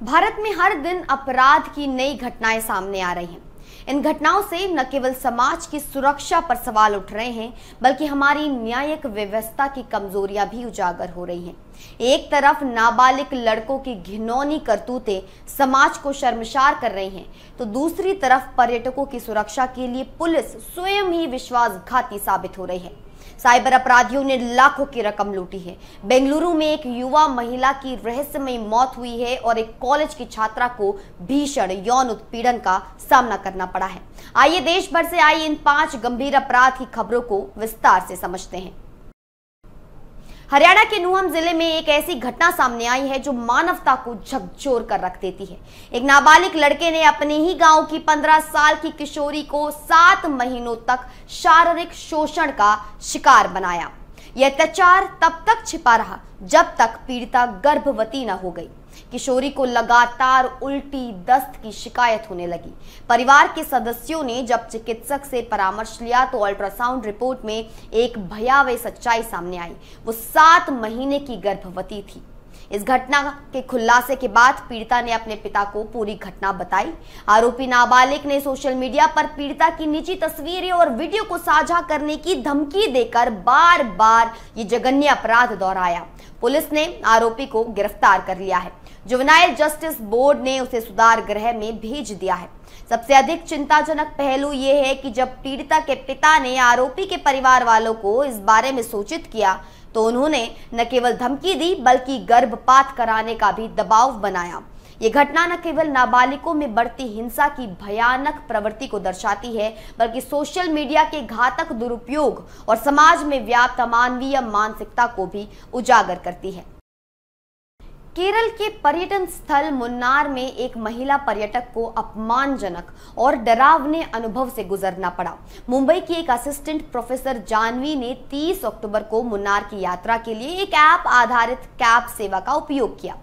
भारत में हर दिन अपराध की नई घटनाएं सामने आ रही हैं। इन घटनाओं से न केवल समाज की सुरक्षा पर सवाल उठ रहे हैं, बल्कि हमारी न्यायिक व्यवस्था की कमजोरियां भी उजागर हो रही हैं। एक तरफ नाबालिग लड़कों की घिनौनी करतूतें समाज को शर्मसार कर रही हैं, तो दूसरी तरफ पर्यटकों की सुरक्षा के लिए पुलिस स्वयं ही विश्वासघाती साबित हो रही है। साइबर अपराधियों ने लाखों की रकम लूटी है। बेंगलुरु में एक युवा महिला की रहस्यमयी मौत हुई है और एक कॉलेज की छात्रा को भीषण यौन उत्पीड़न का सामना करना पड़ा है। आइए देश भर से आई इन 5 गंभीर अपराध की खबरों को विस्तार से समझते हैं। हरियाणा के नुहम जिले में एक ऐसी घटना सामने आई है जो मानवता को झकझोर कर रख देती है। एक नाबालिग लड़के ने अपने ही गांव की 15 साल की किशोरी को 7 महीनों तक शारीरिक शोषण का शिकार बनाया। यह अत्याचार तब तक छिपा रहा जब तक पीड़िता गर्भवती न हो गई। किशोरी को लगातार उल्टी, दस्त की शिकायत होने लगी। परिवार के सदस्यों ने जब चिकित्सक से परामर्श लिया तो अल्ट्रासाउंड रिपोर्ट में एक भयावह सच्चाई सामने आई। वो 7 महीने की गर्भवती थी। इस घटना के खुलासे के बाद पीड़िता ने अपने पिता को पूरी घटना बताई। आरोपी नाबालिग ने सोशल मीडिया पर पीड़िता की निजी तस्वीरें और वीडियो को साझा करने की धमकी देकर बार बार ये जघन्य अपराध दोहराया। पुलिस ने आरोपी को गिरफ्तार कर लिया है। जुवेनाइल जस्टिस बोर्ड ने उसे सुधार गृह में भेज दिया है। सबसे अधिक चिंताजनक पहलू यह है कि जब पीड़िता के पिता ने आरोपी के परिवार वालों को इस बारे में सूचित किया तो उन्होंने न केवल धमकी दी बल्कि गर्भपात कराने का भी दबाव बनाया। ये घटना न केवल नाबालिगों में बढ़ती हिंसा की भयानक प्रवृत्ति को दर्शाती है, बल्कि सोशल मीडिया के घातक दुरुपयोग और समाज में व्याप्त अमानवीय मानसिकता को भी उजागर करती है। केरल के पर्यटन स्थल मुन्नार में एक महिला पर्यटक को अपमानजनक और डरावने अनुभव से गुजरना पड़ा। मुंबई की एक असिस्टेंट प्रोफेसर जानवी ने 30 अक्टूबर को मुन्नार की यात्रा के लिए एक ऐप आधारित कैब सेवा का उपयोग किया।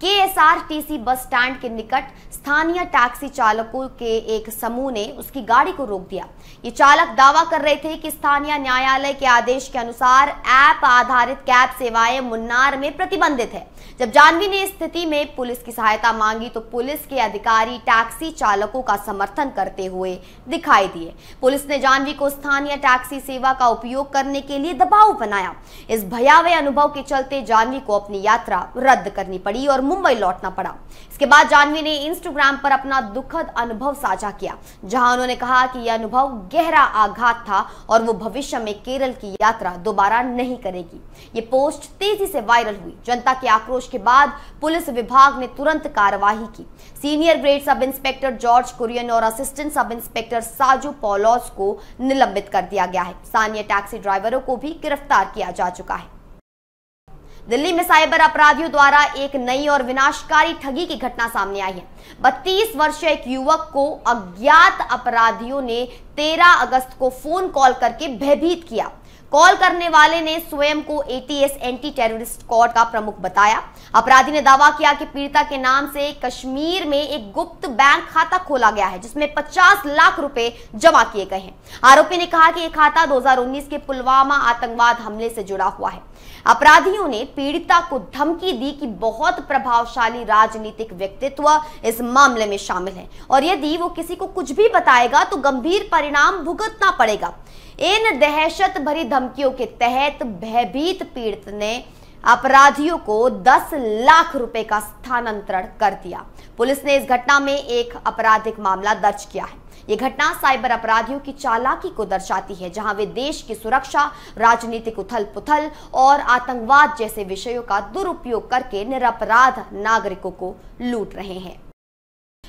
KSRTC बस स्टैंड के निकट स्थानीय टैक्सी चालकों के एक समूह ने उसकी गाड़ी को रोक दिया। ये चालक दावा कर रहे थे कि स्थानीय न्यायालय के आदेश के अनुसार ऐप आधारित कैब सेवाएं मुन्नार में प्रतिबंधित है। जब जानवी ने स्थिति में पुलिस की सहायता मांगी तो पुलिस के अधिकारी टैक्सी चालकों का समर्थन करते हुए दिखाई दिए। पुलिस ने जानवी को स्थानीय टैक्सी सेवा का उपयोग करने के लिए दबाव बनाया। इस भयावह अनुभव के चलते जानवी को अपनी यात्रा रद्द करनी पड़ी और मुंबई लौटना पड़ा। इसके बाद जानवी ने इंस्टाग्राम पर अपना दुखद अनुभव साझा किया, जहां उन्होंने कहा कि यह अनुभव गहरा आघात था और वो भविष्य में केरल की यात्रा दोबारा नहीं करेगी। ये पोस्ट तेजी से वायरल हुई। जनता के आक्रोश के बाद पुलिस विभाग ने तुरंत कार्यवाही की। Senior grade sub inspector George Kurian और असिस्टेंट सब इंस्पेक्टर साजू पॉलोस को निलंबित कर दिया गया है। स्थानीय टैक्सी ड्राइवरों को भी गिरफ्तार किया जा चुका है। दिल्ली में साइबर अपराधियों द्वारा एक नई और विनाशकारी ठगी की घटना सामने आई है। 32 वर्षीय एक युवक को अज्ञात अपराधियों ने 13 अगस्त को फोन कॉल करके भयभीत किया। कॉल करने वाले ने स्वयं को ATS एंटी टेररिस्ट स्क्वाड का प्रमुख बताया। अपराधी ने दावा किया कि पीड़िता के नाम से कश्मीर में एक गुप्त बैंक खाता खोला गया है, जिसमें 50 लाख रुपए जमा किए गए हैं। आरोपी ने कहा कि यह खाता 2019 के पुलवामा आतंकवाद हमले से जुड़ा हुआ है। अपराधियों ने पीड़िता को धमकी दी कि बहुत प्रभावशाली राजनीतिक व्यक्तित्व इस मामले में शामिल है और यदि वो किसी को कुछ भी बताएगा तो गंभीर परिणाम भुगतना पड़ेगा। इन दहशत भरी धमकियों के तहत भयभीत पीड़ित ने अपराधियों को 10 लाख रुपए का स्थानांतरण कर दिया। पुलिस ने इस घटना में एक आपराधिक मामला दर्ज किया है। यह घटना साइबर अपराधियों की चालाकी को दर्शाती है, जहां वे देश की सुरक्षा, राजनीतिक उथल-पुथल और आतंकवाद जैसे विषयों का दुरुपयोग करके निरपराध नागरिकों को लूट रहे हैं।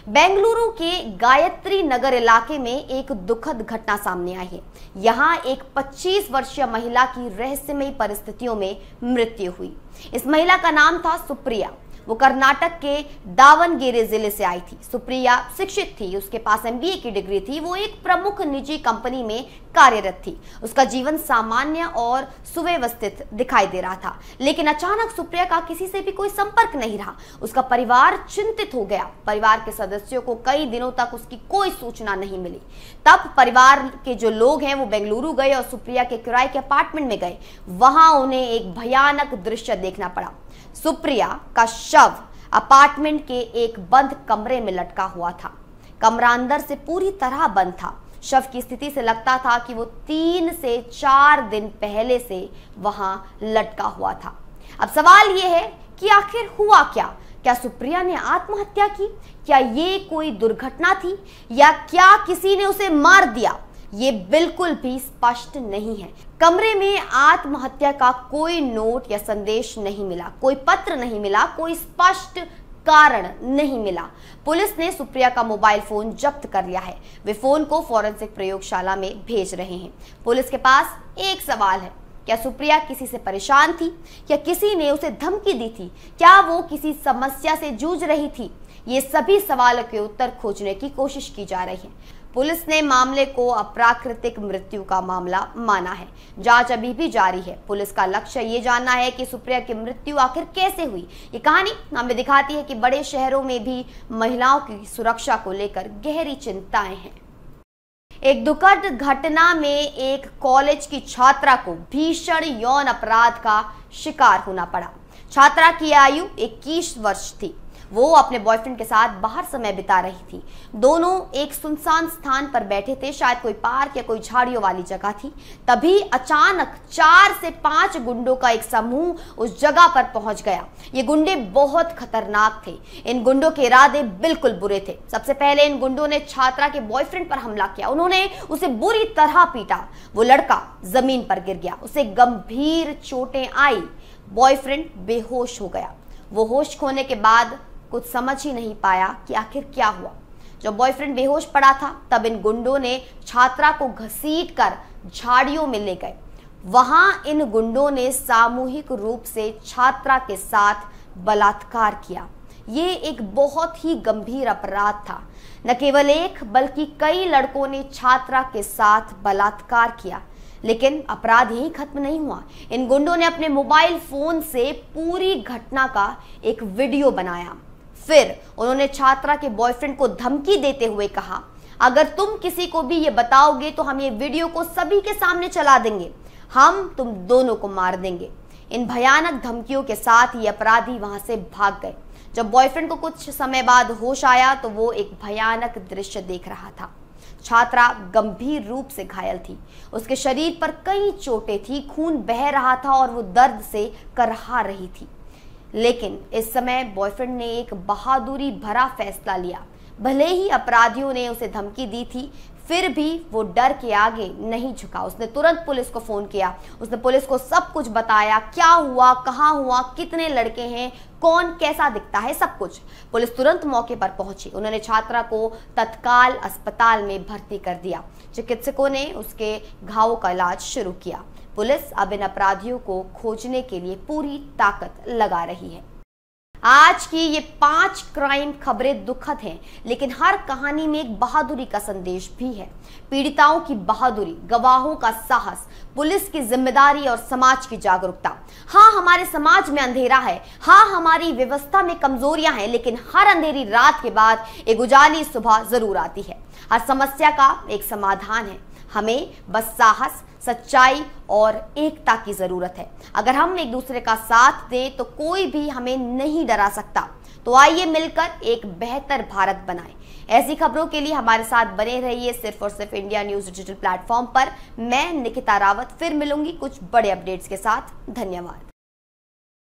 बेंगलुरु के गायत्री नगर इलाके में एक दुखद घटना सामने आई है। यहां एक 25 वर्षीय महिला की रहस्यमयी परिस्थितियों में मृत्यु हुई। इस महिला का नाम था सुप्रिया। वो कर्नाटक के दावनगेरे जिले से आई थी। सुप्रिया शिक्षित थी, उसके पास MBA की डिग्री थी। वो एक प्रमुख निजी कंपनी में कार्यरत थी। उसका जीवन सामान्य और सुव्यवस्थित दिखाई दे रहा था, लेकिन अचानक सुप्रिया का किसी से भी कोई संपर्क नहीं रहा। उसका परिवार चिंतित हो गया। परिवार के सदस्यों को कई दिनों तक उसकी कोई सूचना नहीं मिली। तब परिवार के जो लोग हैं वो बेंगलुरु गए और सुप्रिया के किराए के अपार्टमेंट में गए। वहां उन्हें एक भयानक दृश्य देखना पड़ा। सुप्रिया का शव अपार्टमेंट के एक बंद कमरे में लटका हुआ था। कमरा अंदर से पूरी तरह बंद था। शव की स्थिति से लगता था कि वो 3 से 4 दिन पहले से वहां लटका हुआ था। अब सवाल ये है कि आखिर हुआ क्या? क्या सुप्रिया ने आत्महत्या की? क्या ये कोई दुर्घटना थी या क्या किसी ने उसे मार दिया? ये बिल्कुल भी स्पष्ट नहीं है। कमरे में आत्महत्या का कोई नोट या संदेश नहीं मिला, कोई पत्र नहीं मिला, कोई स्पष्ट कारण नहीं मिला। पुलिस ने सुप्रिया का मोबाइल फोन जब्त कर लिया है। वे फोन को फॉरेंसिक प्रयोगशाला में भेज रहे हैं। पुलिस के पास एक सवाल है, क्या सुप्रिया किसी से परेशान थी? क्या किसी ने उसे धमकी दी थी? क्या वो किसी समस्या से जूझ रही थी? ये सभी सवालों के उत्तर खोजने की कोशिश की जा रही है। पुलिस ने मामले को अप्राकृतिक मृत्यु का मामला माना है। जांच अभी भी जारी है। पुलिस का लक्ष्य ये जानना है कि सुप्रिया की मृत्यु आखिर कैसे हुई। ये कहानी हमें दिखाती है कि बड़े शहरों में भी महिलाओं की सुरक्षा को लेकर गहरी चिंताएं हैं। एक दुखद घटना में एक कॉलेज की छात्रा को भीषण यौन अपराध का शिकार होना पड़ा। छात्रा की आयु 21 वर्ष थी। वो अपने बॉयफ्रेंड के साथ बाहर समय बिता रही थी। दोनों एक सुनसान स्थान पर बैठे थे, शायद कोई पार्क या कोई झाड़ियों वाली जगह थी। तभी अचानक 4 से 5 गुंडों का एक समूह उस जगह पर पहुंच गया। ये गुंडे बहुत खतरनाक थे। इन गुंडों के इरादे बिल्कुल बुरे थे। सबसे पहले इन गुंडों ने छात्रा के बॉयफ्रेंड पर हमला किया। उन्होंने उसे बुरी तरह पीटा। वो लड़का जमीन पर गिर गया, उसे गंभीर चोटें आई। बॉयफ्रेंड बेहोश हो गया। वो होश खोने के बाद कुछ समझ ही नहीं पाया कि आखिर क्या हुआ। जब बॉयफ्रेंड बेहोश पड़ा था तब इन गुंडों ने छात्रा को घसीटकर झाड़ियों में ले गए। वहां इन गुंडों ने सामूहिक रूप से छात्रा के साथ बलात्कार किया। ये एक बहुत ही गंभीर अपराध था। न केवल एक बल्कि कई लड़कों ने छात्रा के साथ बलात्कार किया। लेकिन अपराध यही खत्म नहीं हुआ। इन गुंडों ने अपने मोबाइल फोन से पूरी घटना का एक वीडियो बनाया। फिर उन्होंने छात्रा के बॉयफ्रेंड को धमकी देते हुए कहा, अगर तुम किसी को भी ये बताओगे तो हम ये वीडियो को सभी के सामने चला देंगे, हम तुम दोनों को मार देंगे। इन भयानक धमकियों के साथ ये अपराधी वहां से भाग गए। जब बॉयफ्रेंड को कुछ समय बाद होश आया तो वो एक भयानक दृश्य देख रहा था। छात्रा गंभीर रूप से घायल थी। उसके शरीर पर कई चोटें थी, खून बह रहा था और वो दर्द से करहा रही थी। लेकिन इस समय बॉयफ्रेंड ने एक बहादुरी भरा फैसला लिया। भले ही अपराधियों ने उसे धमकी दी थी, फिर भी वो डर के आगे नहीं झुका। उसने तुरंत पुलिस को फोन किया। उसने पुलिस को सब कुछ बताया, क्या हुआ, कहाँ हुआ, कितने लड़के हैं, कौन कैसा दिखता है, सब कुछ। पुलिस तुरंत मौके पर पहुंची। उन्होंने छात्रा को तत्काल अस्पताल में भर्ती कर दिया। चिकित्सकों ने उसके घावों का इलाज शुरू किया। पुलिस अब इन अपराधियों को खोजने के लिए पूरी ताकत लगा रही है। आज की ये 5 क्राइम खबरें दुखद हैं, लेकिन हर कहानी में एक बहादुरी का संदेश भी है। पीड़िताओं की बहादुरी, गवाहों का साहस, पुलिस की जिम्मेदारी और समाज की जागरूकता। हाँ, हमारे समाज में अंधेरा है, हाँ हमारी व्यवस्था में कमजोरियां हैं, लेकिन हर अंधेरी रात के बाद एक उजाली सुबह जरूर आती है। हर समस्या का एक समाधान है। हमें बस साहस, सच्चाई और एकता की जरूरत है। अगर हम एक दूसरे का साथ दें तो कोई भी हमें नहीं डरा सकता। तो आइए मिलकर एक बेहतर भारत बनाएं। ऐसी खबरों के लिए हमारे साथ बने रहिए सिर्फ और सिर्फ इंडिया न्यूज डिजिटल प्लेटफॉर्म पर। मैं निकिता रावत फिर मिलूंगी कुछ बड़े अपडेट्स के साथ। धन्यवाद।